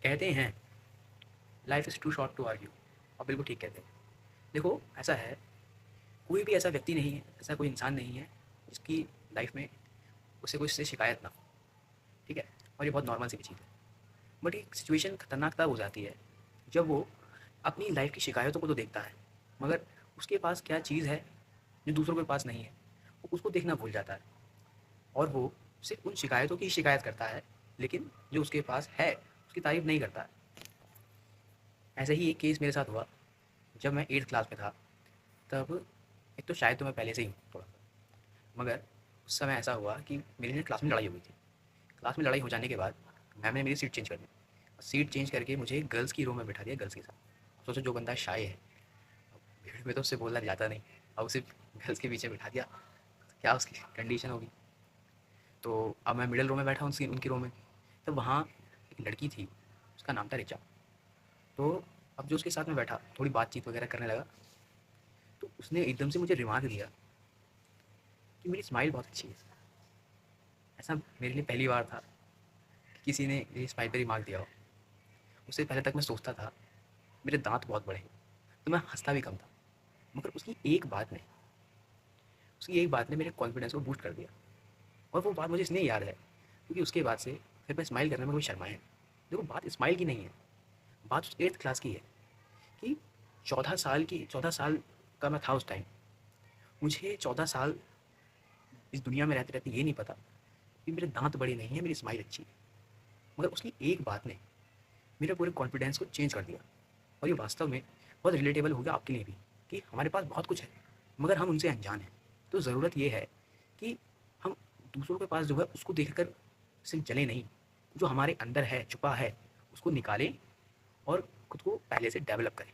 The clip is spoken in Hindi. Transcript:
कहते हैं life is too short to argue. और बिल्कुल ठीक कहते हैं। देखो ऐसा है, कोई भी ऐसा व्यक्ति नहीं है, ऐसा कोई इंसान नहीं है जिसकी लाइफ में उसे कोई इससे शिकायत ना हो। ठीक है। और ये बहुत नॉर्मल सी भी चीज़ है। बट एक सिचुएशन खतरनाक तब हो जाती है जब वो अपनी लाइफ की शिकायतों को तो देखता है, मगर उसके पास क्या चीज़ है जो दूसरों के पास नहीं है, वो उसको देखना भूल जाता है। और वो सिर्फ उन शिकायतों की ही शिकायत करता है, लेकिन जो उसके पास है उसकी तारीफ नहीं करता है। ऐसे ही एक केस मेरे साथ हुआ जब मैं 8th क्लास में था। तब एक तो शायद तो मैं पहले से ही हूँ थोड़ा सा, मगर उस समय ऐसा हुआ कि मेरी ना क्लास में लड़ाई हो गई थी। क्लास में लड़ाई हो जाने के बाद मैम ने मेरी सीट चेंज कर दी। सीट चेंज करके मुझे गर्ल्स की रो में बिठा दिया, गर्ल्स के साथ। सोचो, जो बंदा शाय है, भीड़ में तो उससे बोलना जाता नहीं, अब उसे गर्ल्स के पीछे बिठा दिया, तो क्या उसकी कंडीशन होगी। तो अब मैं मिडिल रो में बैठा उनकी उनकी रो में। तो वहाँ एक लड़की थी, उसका नाम था रिचा। तो अब जो उसके साथ में बैठा, थोड़ी बातचीत वगैरह करने लगा, तो उसने एकदम से मुझे रिमार्क दिया कि मेरी स्माइल बहुत अच्छी है। ऐसा मेरे लिए पहली बार था कि किसी ने मेरी स्माइल पर रिमार्क दिया हो। उससे पहले तक मैं सोचता था मेरे दांत बहुत बड़े हैं, तो मैं हंसता भी कम था। मगर उसकी एक बात ने मेरे कॉन्फिडेंस को बूस्ट कर दिया। और वो बात मुझे इसलिए याद है क्योंकि उसके बाद से फिर मैं स्माइल करने में कोई शर्माए नहीं। देखो, बात स्माइल की नहीं है, बात उस 8th क्लास की है कि 14 साल का मैं था उस टाइम। मुझे 14 साल इस दुनिया में रहते रहते ये नहीं पता कि मेरे दांत बड़े नहीं हैं, मेरी स्माइल अच्छी है। मगर उसकी एक बात ने मेरे पूरे कॉन्फिडेंस को चेंज कर दिया। और ये वास्तव में बहुत रिलेटेबल हो गया आपके लिए भी, कि हमारे पास बहुत कुछ है मगर हम उनसे अनजान हैं। तो ज़रूरत ये है कि हम दूसरों के पास जो है उसको देखकर सिर्फ जले नहीं, जो हमारे अंदर है, छुपा है, उसको निकालें और खुद को पहले से डेवलप करें।